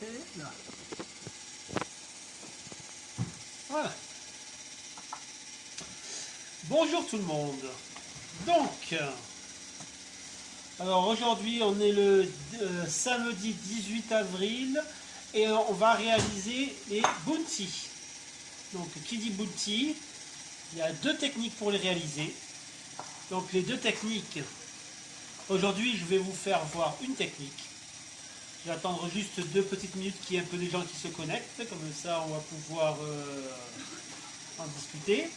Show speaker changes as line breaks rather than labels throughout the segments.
Et là. Voilà. Bonjour tout le monde. Donc, alors aujourd'hui on est le samedi 18 avril et on va réaliser les bounty. Donc qui dit bounty, il y a deux techniques pour les réaliser. Donc les deux techniques, aujourd'hui je vais vous faire voir une technique. Je vais attendre juste 2 petites minutes qu'il y ait un peu des gens qui se connectent, comme ça on va pouvoir en discuter.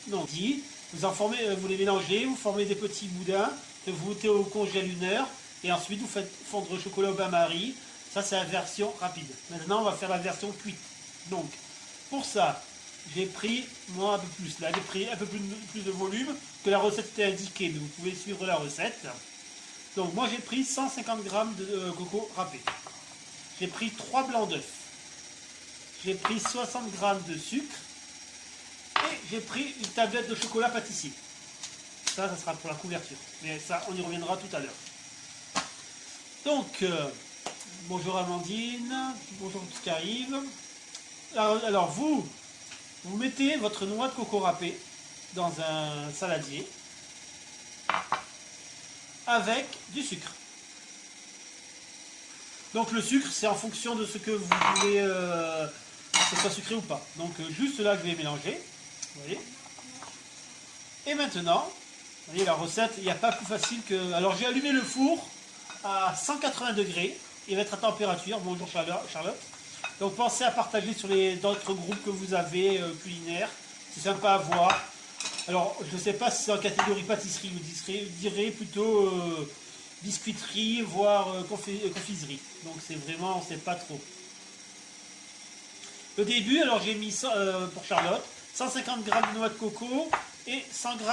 Donc vous en formez, vous les mélangez, vous formez des petits boudins, que vous mettez au congèle 1 heure, et ensuite vous faites fondre le chocolat au bain-marie. Ça c'est la version rapide. Maintenant on va faire la version cuite. Donc pour ça, j'ai pris, moi un peu plus, là j'ai pris un peu plus de volume que la recette était indiquée, mais vous pouvez suivre la recette. Donc moi j'ai pris 150 g de coco râpé. J'ai pris 3 blancs d'œufs. J'ai pris 60 g de sucre. Et j'ai pris une tablette de chocolat pâtissier. Ça sera pour la couverture. Mais ça, on y reviendra tout à l'heure. Donc, bonjour Amandine. Bonjour tout ce qui arrive. Alors vous mettez votre noix de coco râpée dans un saladier avec du sucre. Donc le sucre, c'est en fonction de ce que vous voulez, que ce soit sucré ou pas. Donc juste là, je vais mélanger. Vous voyez. Et maintenant, vous voyez la recette, il n'y a pas plus facile que... Alors j'ai allumé le four à 180 degrés. Il va être à température. Bonjour Charlotte. Donc pensez à partager sur les d'autres groupes que vous avez culinaires. C'est sympa à voir. Alors je ne sais pas si c'est en catégorie pâtisserie ou je dirais plutôt biscuiterie, voire confiserie. Donc c'est vraiment, on ne sait pas trop. Le début, alors j'ai mis pour Charlotte 150 g de noix de coco et 100 g,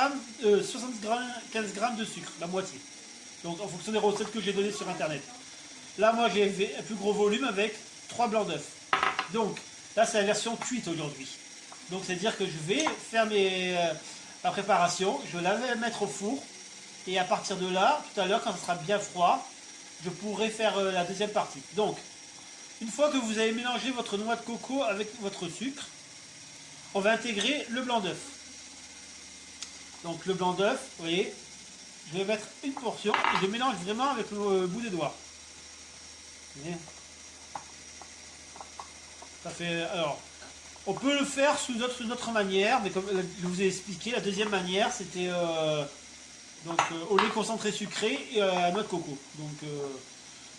15 g de sucre, la moitié. Donc en fonction des recettes que j'ai données sur internet. Là moi j'ai fait un plus gros volume avec 3 blancs d'œufs. Donc là c'est la version cuite aujourd'hui. Donc c'est à dire que je vais faire la préparation, je vais la mettre au four. Et à partir de là, tout à l'heure quand ça sera bien froid, je pourrai faire la deuxième partie. Donc une fois que vous avez mélangé votre noix de coco avec votre sucre, on va intégrer le blanc d'œuf. Donc le blanc d'œuf, vous voyez, je vais mettre une portion et je mélange vraiment avec le bout des doigts. Vous voyez, ça fait, alors, on peut le faire sous d'autres manières, mais comme je vous ai expliqué, la deuxième manière c'était au lait concentré sucré et à noix de coco. Donc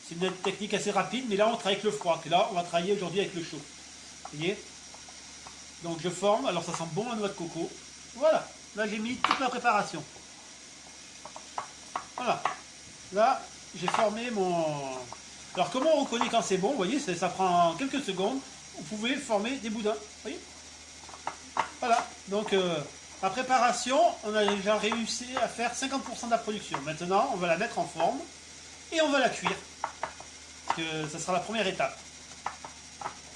c'est une technique assez rapide, mais là on travaille avec le froid. Et là on va travailler aujourd'hui avec le chaud. Vous voyez? Donc je forme, alors ça sent bon la noix de coco. Voilà, là j'ai mis toute ma préparation. Voilà, là j'ai formé mon... Alors comment on reconnaît quand c'est bon? Vous voyez, ça prend quelques secondes. Vous pouvez former des boudins. Vous voyez? Voilà, donc la préparation, on a déjà réussi à faire 50% de la production. Maintenant, on va la mettre en forme et on va la cuire. Parce que ça sera la première étape.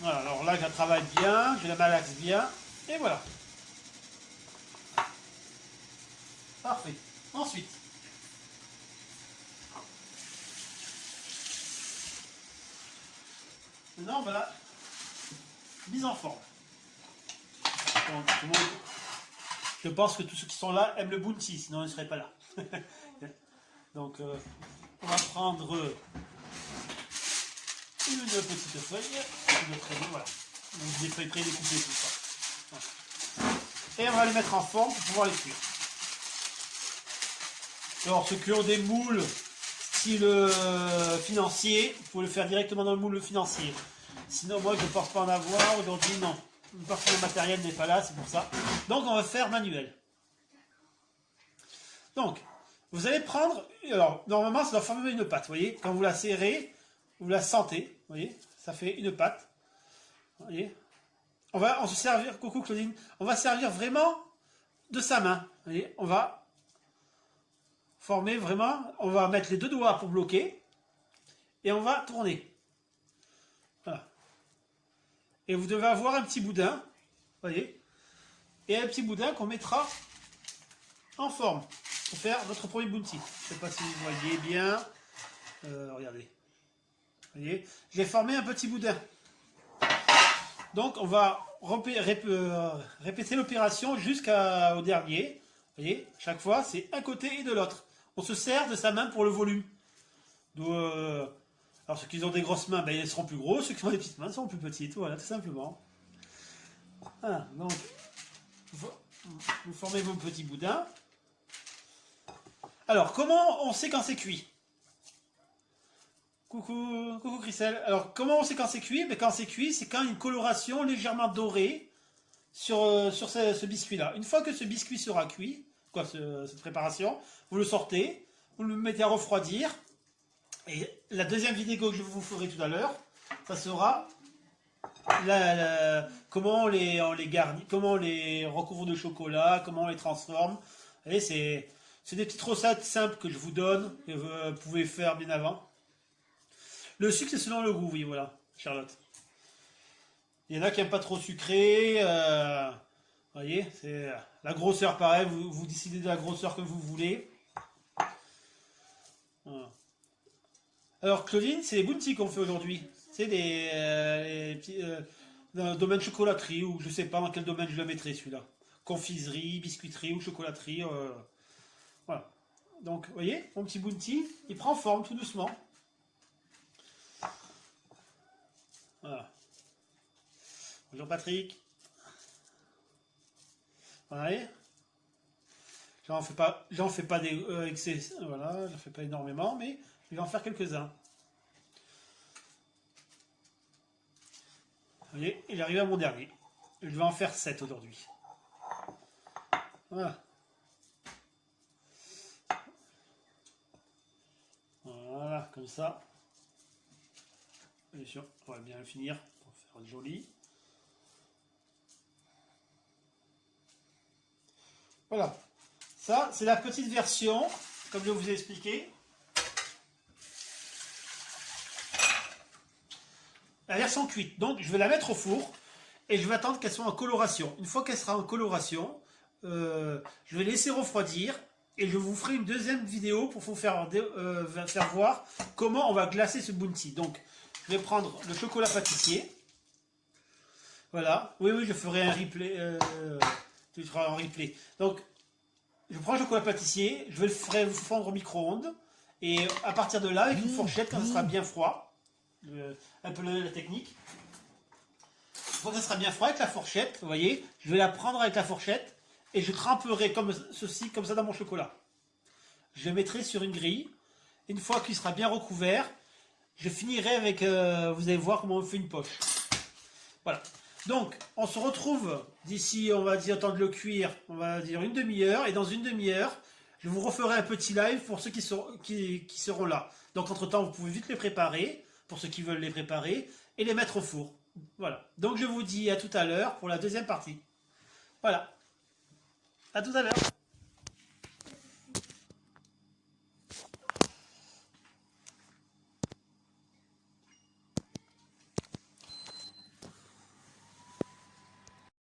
Voilà, alors là, je la travaille bien, je la malaxe bien, et voilà. Parfait. Ensuite, maintenant, on va la mise en forme. Donc, tout le monde... Je pense que tous ceux qui sont là aiment le bounty, sinon ils ne seraient pas là. Donc, on va prendre une petite feuille, voilà. Donc, des feuilles pré-découpées, tout ça. Voilà. Et on va les mettre en forme pour pouvoir les cuire. Alors, ceux qui ont des moules style financier, vous pouvez le faire directement dans le moule financier. Sinon, moi, je ne pense pas en avoir. Aujourd'hui, non. Une partie du matériel n'est pas là, c'est pour ça. Donc, on va faire manuel. Donc, vous allez prendre... Alors, normalement, ça doit former une pâte, vous voyez. Quand vous la serrez, vous la sentez, vous voyez. Ça fait une pâte. Vous voyez. On va se servir, coucou Claudine, on va servir vraiment de sa main. Vous voyez. On va former vraiment... On va mettre les 2 doigts pour bloquer. Et on va tourner. Voilà. Et vous devez avoir un petit boudin, vous voyez, et un petit boudin qu'on mettra en forme pour faire notre premier bounty. Je ne sais pas si vous voyez bien. Regardez. Vous voyez, j'ai formé un petit boudin. Donc on va répéter l'opération jusqu'au dernier. Vous voyez, chaque fois c'est un côté et de l'autre. On se sert de sa main pour le volume. Alors ceux qui ont des grosses mains, ben, ils seront plus gros. Ceux qui ont des petites mains seront plus petites. Voilà, tout simplement. Voilà, donc vous formez vos petits boudins. Alors comment on sait quand c'est cuit? Coucou Christelle. Alors, comment on sait quand c'est cuit? Ben, quand c'est cuit, c'est quand il y a une coloration légèrement dorée sur ce biscuit-là. Une fois que ce biscuit sera cuit, cette préparation, vous le sortez, vous le mettez à refroidir. Et la deuxième vidéo que je vous ferai tout à l'heure, ça sera comment on les garnit, comment on les recouvre de chocolat, comment on les transforme. Vous voyez, c'est des petites recettes simples que je vous donne, que vous pouvez faire bien avant. Le sucre, c'est selon le goût, oui, voilà, Charlotte. Il y en a qui n'aiment pas trop sucré. Vous voyez, c'est la grosseur, pareil, vous décidez de la grosseur que vous voulez. Voilà. Alors, Claudine, c'est les bounties qu'on fait aujourd'hui. C'est les petits, dans le domaine chocolaterie, ou je ne sais pas dans quel domaine je le mettrai, celui-là. Confiserie, biscuiterie ou chocolaterie. Voilà. Donc, vous voyez, mon petit bounty, il prend forme tout doucement. Voilà. Bonjour Patrick. Voilà. J'en fais pas des excès, voilà, j'en fais pas énormément, mais je vais en faire quelques-uns. Vous voyez, il est arrivé à mon dernier. Je vais en faire 7 aujourd'hui. Voilà. Voilà, comme ça. Bien sûr, on va bien le finir pour faire joli. Voilà. Ça, c'est la petite version, comme je vous ai expliqué. La version cuite. Donc, je vais la mettre au four et je vais attendre qu'elle soit en coloration. Une fois qu'elle sera en coloration, je vais laisser refroidir et je vous ferai une deuxième vidéo pour vous faire voir comment on va glacer ce bounty. Donc, je vais prendre le chocolat pâtissier. Voilà. Oui, je ferai un replay. Tu feras un replay. Donc, je prends le chocolat pâtissier, je vais le faire fondre au micro-ondes. Et à partir de là, avec une fourchette, quand ça sera bien froid, un peu la technique. Une fois que ça sera bien froid avec la fourchette, vous voyez, je vais la prendre avec la fourchette et je tremperai comme ceci, comme ça dans mon chocolat. Je le mettrai sur une grille. Une fois qu'il sera bien recouvert, je finirai avec, vous allez voir comment on fait une poche. Voilà. Donc, on se retrouve d'ici, on va dire, temps de le cuire, on va dire une demi-heure. Et dans une demi-heure, je vous referai un petit live pour ceux qui seront là. Donc, entre-temps, vous pouvez vite les préparer, pour ceux qui veulent les préparer, et les mettre au four. Voilà. Donc, je vous dis à tout à l'heure pour la deuxième partie. Voilà. À tout à l'heure.